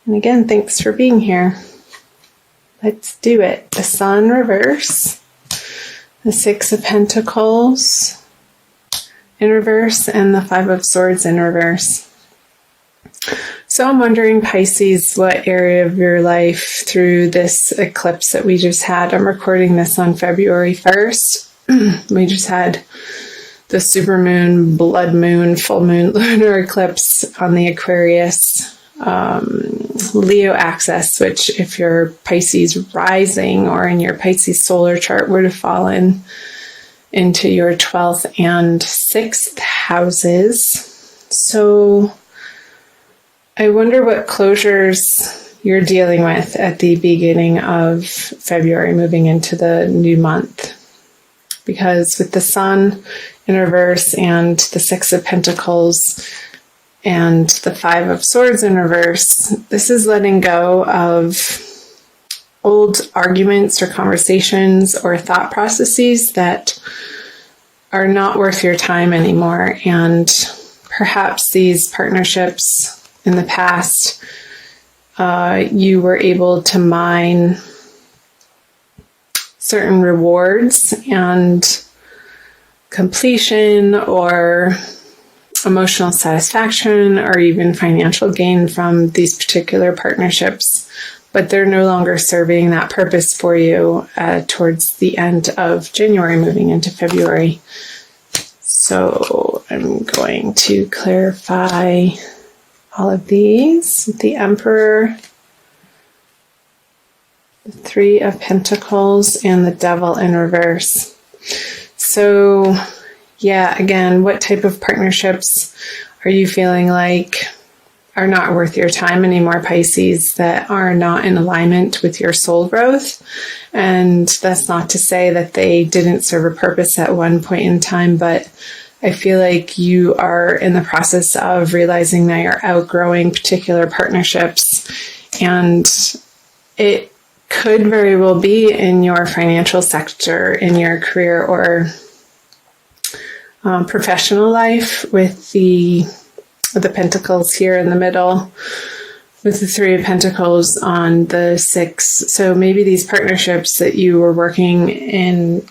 And again, thanks for being here. Let's do it. The Sun reverse, the Six of Pentacles in reverse, and the Five of Swords in reverse. So I'm wondering, Pisces, what area of your life through this eclipse that we just had? I'm recording this on February 1st. We just had the supermoon, blood moon, full moon lunar eclipse on the Aquarius Leo axis, which if your Pisces rising or in your Pisces solar chart were to fall into your 12th and 6th houses. So I wonder what closures you're dealing with at the beginning of February, moving into the new month. Because with the Sun in reverse and the Six of Pentacles and the Five of Swords in reverse, this is letting go of old arguments or conversations or thought processes that are not worth your time anymore. And perhaps these partnerships in the past, you were able to mine certain rewards and completion or emotional satisfaction or even financial gain from these particular partnerships, but they're no longer serving that purpose for you towards the end of January, moving into February. So I'm going to clarify all of these. The Emperor, the Three of Pentacles, and the Devil in reverse. So, yeah, again, what type of partnerships are you feeling like are not worth your time anymore, Pisces, that are not in alignment with your soul growth? And that's not to say that they didn't serve a purpose at one point in time, but I feel like you are in the process of realizing that you're outgrowing particular partnerships, and it could very well be in your financial sector, in your career or professional life, with the Pentacles here in the middle, with the Three of Pentacles on the 6. So maybe these partnerships that you were working in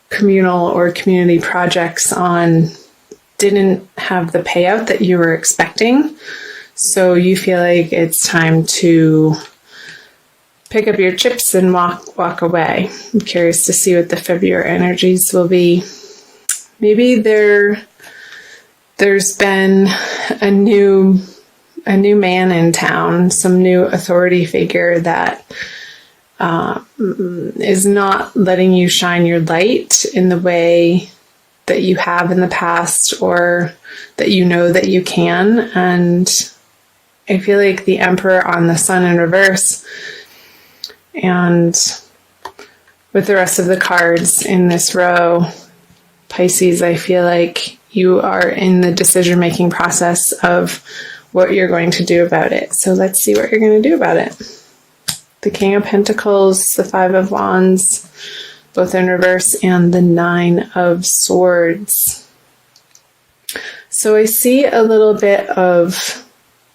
communal or community projects on didn't have the payout that you were expecting. So you feel like it's time to pick up your chips and walk away. I'm curious to see what the February energies will be. Maybe there's been a new man in town, some new authority figure that is not letting you shine your light in the way that you have in the past, or that you know that you can. And I feel like the Emperor on the Sun in reverse, and with the rest of the cards in this row, Pisces, I feel like you are in the decision-making process of what you're going to do about it. So let's see what you're going to do about it. The King of Pentacles, the Five of Wands, both in reverse, and the Nine of Swords. So I see a little bit of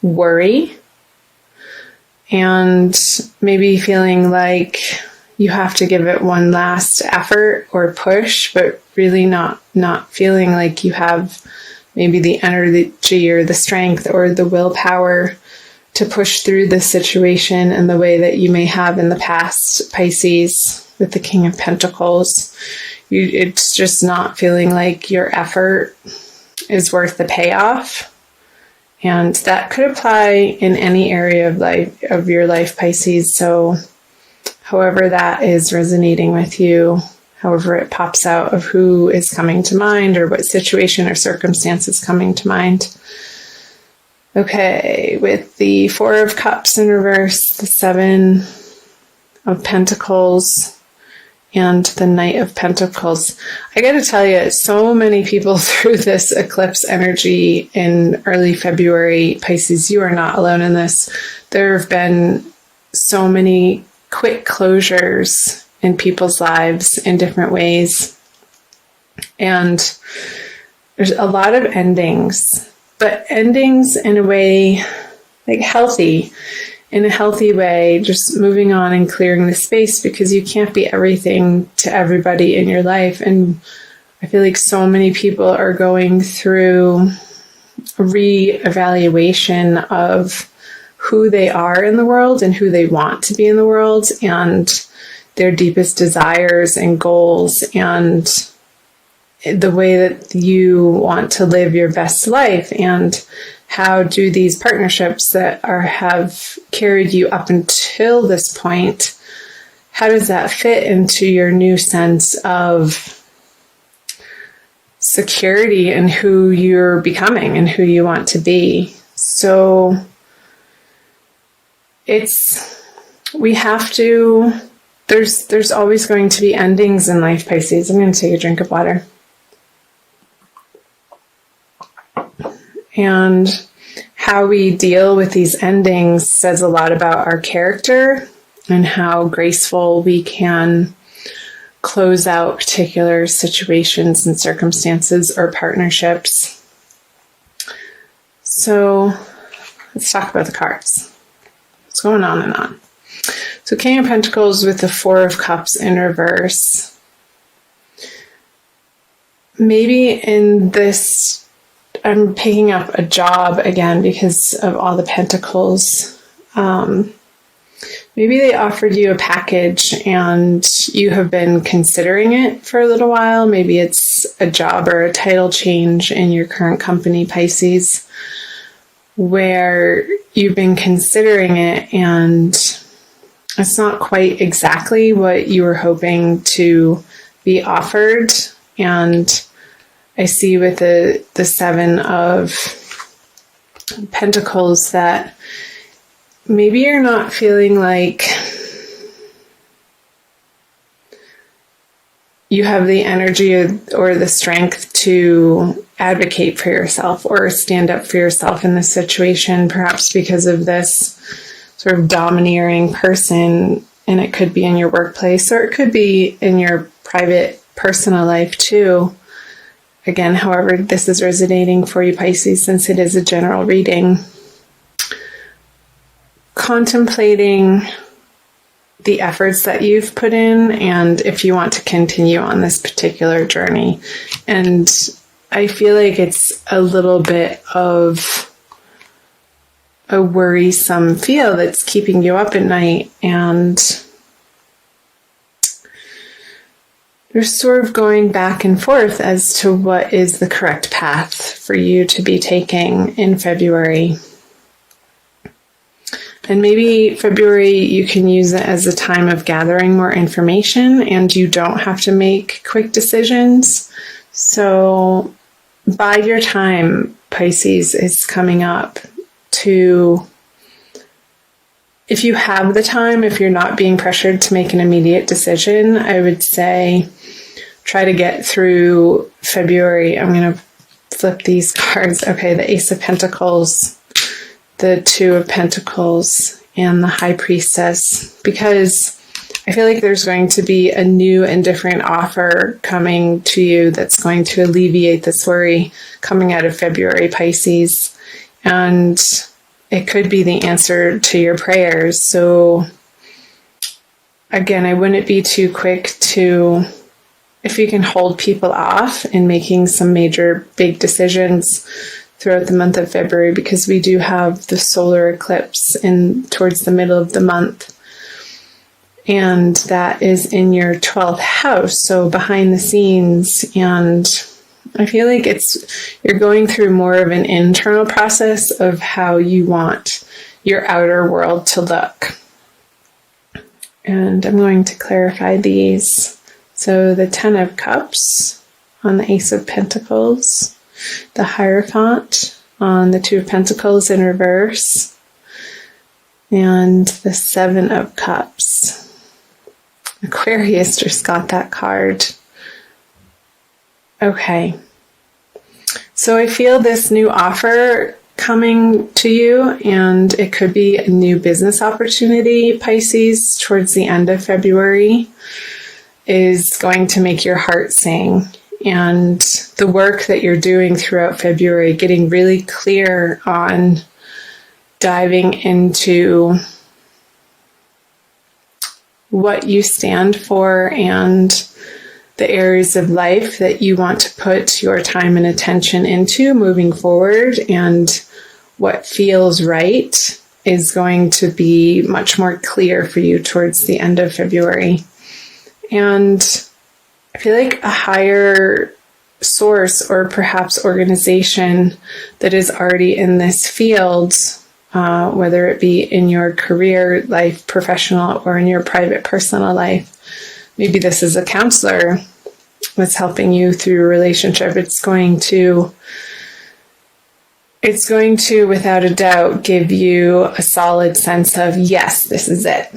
worry and maybe feeling like you have to give it one last effort or push, but really not feeling like you have maybe the energy or the strength or the willpower to push through this situation in the way that you may have in the past, Pisces, with the King of Pentacles. It's just not feeling like your effort is worth the payoff. And that could apply in any area of your life, Pisces. So however that is resonating with you, however it pops out of who is coming to mind or what situation or circumstance is coming to mind. Okay, with the Four of Cups in reverse, the Seven of Pentacles, and the Knight of Pentacles. I got to tell you, so many people through this eclipse energy in early February, Pisces, you are not alone in this. There have been so many quick closures in people's lives in different ways. And there's a lot of endings, but endings in a way like healthy in a healthy way, just moving on and clearing the space, because you can't be everything to everybody in your life. And I feel like so many people are going through a re-evaluation of who they are in the world and who they want to be in the world, and their deepest desires and goals, and the way that you want to live your best life, and how do these partnerships that have carried you up until this point, how does that fit into your new sense of security and who you're becoming and who you want to be? So there's always going to be endings in life, Pisces. I'm going to take a drink of water. And how we deal with these endings says a lot about our character and how graceful we can close out particular situations and circumstances or partnerships. So let's talk about the cards. It's going on and on. So King of Pentacles with the Four of Cups in reverse. Maybe in this, I'm picking up a job again because of all the pentacles. Maybe they offered you a package and you have been considering it for a little while. Maybe it's a job or a title change in your current company, Pisces, where you've been considering it and it's not quite exactly what you were hoping to be offered. And I see with the Seven of Pentacles that maybe you're not feeling like you have the energy or the strength to advocate for yourself or stand up for yourself in this situation, perhaps because of this sort of domineering person. And it could be in your workplace or it could be in your private personal life too. Again, however this is resonating for you, Pisces, since it is a general reading. Contemplating the efforts that you've put in and if you want to continue on this particular journey. And I feel like it's a little bit of a worrisome feel that's keeping you up at night, and you're sort of going back and forth as to what is the correct path for you to be taking in February. And maybe February, you can use it as a time of gathering more information and you don't have to make quick decisions. So bide your time, Pisces, is coming up to, if you have the time, if you're not being pressured to make an immediate decision, I would say try to get through February. I'm going to flip these cards. Okay, the Ace of Pentacles, the Two of Pentacles, and the High Priestess, because I feel like there's going to be a new and different offer coming to you that's going to alleviate this worry coming out of February, Pisces. And it could be the answer to your prayers. So again, I wouldn't be too quick to, if you can hold people off in making some major big decisions throughout the month of February, because we do have the solar eclipse towards the middle of the month. And that is in your 12th house, so behind the scenes. And I feel like you're going through more of an internal process of how you want your outer world to look. And I'm going to clarify these. So the Ten of Cups on the Ace of Pentacles, the Hierophant on the Two of Pentacles in reverse, and the Seven of Cups. Aquarius just got that card. Okay. So I feel this new offer coming to you, and it could be a new business opportunity, Pisces, towards the end of February, is going to make your heart sing. And the work that you're doing throughout February, getting really clear on diving into what you stand for and the areas of life that you want to put your time and attention into moving forward, and what feels right is going to be much more clear for you towards the end of February. And I feel like a higher source or perhaps organization that is already in this field, whether it be in your career life, professional, or in your private personal life. Maybe this is a counselor that's helping you through a relationship. It's going to, without a doubt, give you a solid sense of, yes, this is it.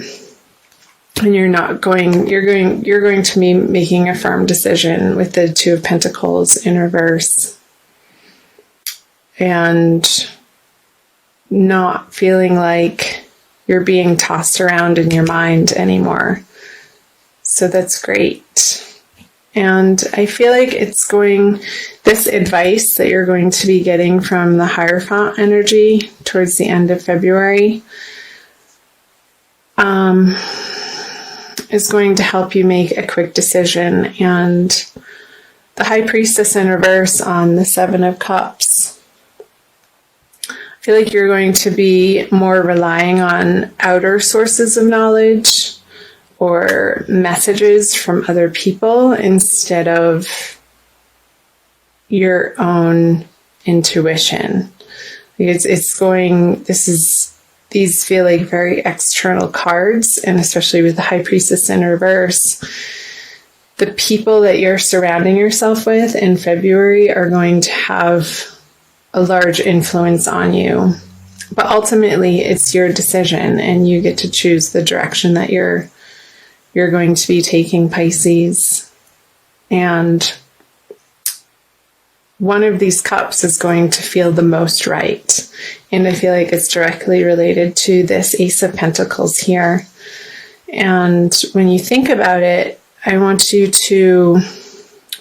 And you're going to be making a firm decision with the Two of Pentacles in reverse. And not feeling like you're being tossed around in your mind anymore. So that's great. And I feel like this advice that you're going to be getting from the Hierophant energy towards the end of February is going to help you make a quick decision. And the High Priestess in reverse on the Seven of Cups. I feel like you're going to be more relying on outer sources of knowledge or messages from other people instead of your own intuition. These feel like very external cards, and especially with the High Priestess in reverse, the people that you're surrounding yourself with in February are going to have a large influence on you. But ultimately, it's your decision, and you get to choose the direction that you're going to be taking, Pisces. And one of these cups is going to feel the most right. And I feel like it's directly related to this Ace of Pentacles here. And when you think about it, I want you to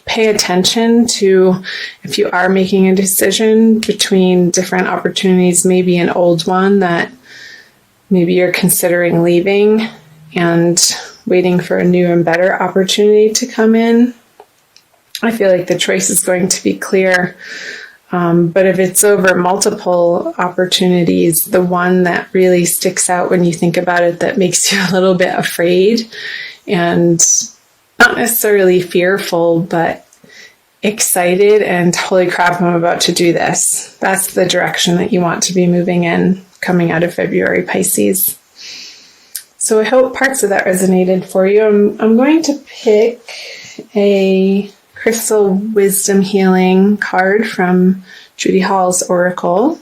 pay attention to, if you are making a decision between different opportunities, maybe an old one that maybe you're considering leaving and waiting for a new and better opportunity to come in. I feel like the choice is going to be clear. But if it's over multiple opportunities, the one that really sticks out when you think about it, that makes you a little bit afraid and not necessarily fearful, but excited and holy crap, I'm about to do this. That's the direction that you want to be moving in coming out of February, Pisces. So I hope parts of that resonated for you. I'm going to pick a Crystal Wisdom Healing card from Judy Hall's Oracle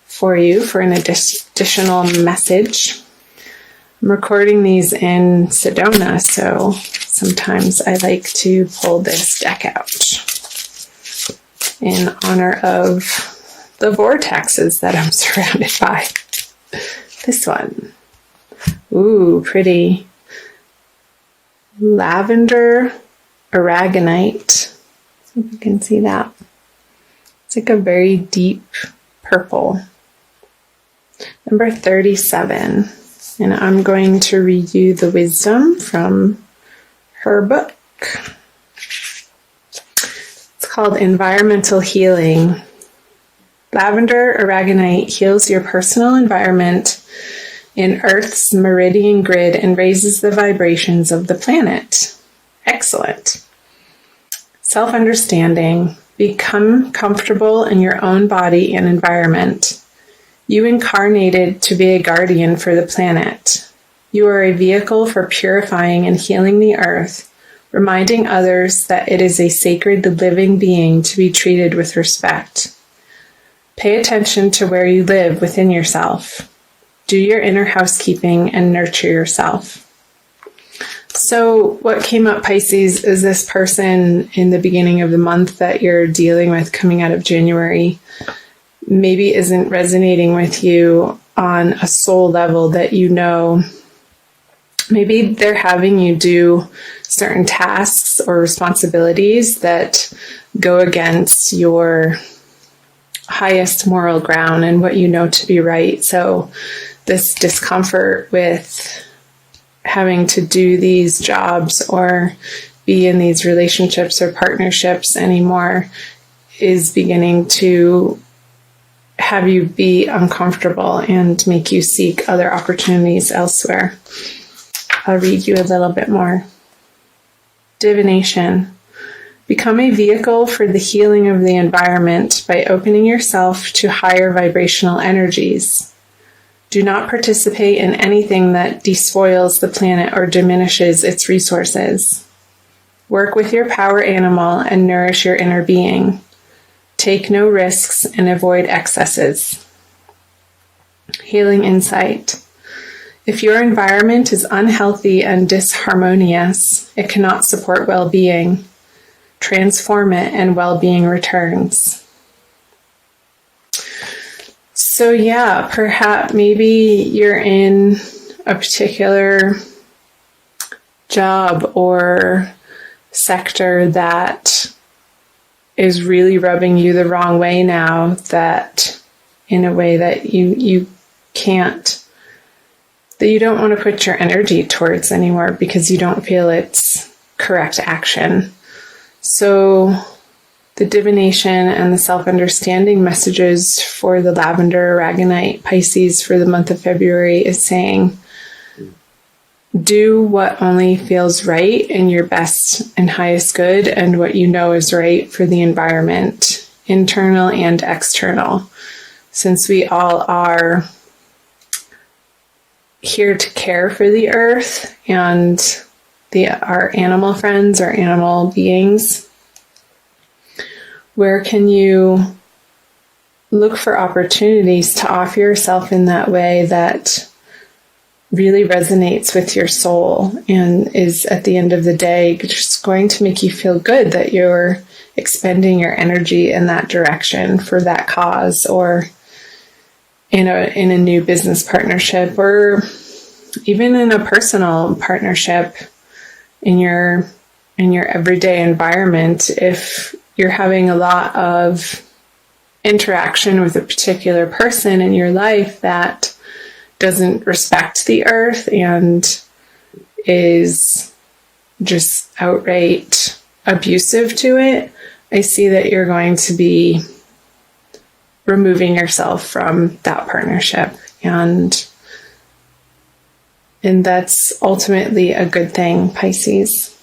for you for an additional message. I'm recording these in Sedona, so sometimes I like to pull this deck out in honor of the vortexes that I'm surrounded by. This one. Ooh, pretty. Lavender aragonite. If you can see that. It's like a very deep purple. Number 37. And I'm going to read you the wisdom from her book. It's called Environmental Healing. Lavender aragonite heals your personal environment in Earth's meridian grid and raises the vibrations of the planet. Excellent. Self-understanding. Become comfortable in your own body and environment. You incarnated to be a guardian for the planet. You are a vehicle for purifying and healing the earth, reminding others that it is a sacred living being to be treated with respect. Pay attention to where you live within yourself. Do your inner housekeeping and nurture yourself. So what came up, Pisces, is this person in the beginning of the month that you're dealing with coming out of January maybe isn't resonating with you on a soul level that you know. Maybe they're having you do certain tasks or responsibilities that go against your highest moral ground and what you know to be right. So this discomfort with having to do these jobs or be in these relationships or partnerships anymore is beginning to have you be uncomfortable and make you seek other opportunities elsewhere. I'll read you a little bit more. Divination. Become a vehicle for the healing of the environment by opening yourself to higher vibrational energies. Do not participate in anything that despoils the planet or diminishes its resources. Work with your power animal and nourish your inner being. Take no risks and avoid excesses. Healing insight. If your environment is unhealthy and disharmonious, it cannot support well-being. Transform it and well-being returns. So yeah, perhaps maybe you're in a particular job or sector that is really rubbing you the wrong way now, that in a way that you can't, that you don't want to put your energy towards anymore because you don't feel it's correct action. So the divination and the self-understanding messages for the lavender aragonite Pisces for the month of February is saying, do what only feels right in your best and highest good and what you know is right for the environment, internal and external. Since we all are here to care for the earth and our animal friends, our animal beings, where can you look for opportunities to offer yourself in that way that really resonates with your soul and is at the end of the day just going to make you feel good that you're expending your energy in that direction for that cause, or in a new business partnership, or even in a personal partnership in your everyday environment. If you're having a lot of interaction with a particular person in your life that doesn't respect the earth and is just outright abusive to it, I see that you're going to be removing yourself from that partnership, and that's ultimately a good thing, Pisces.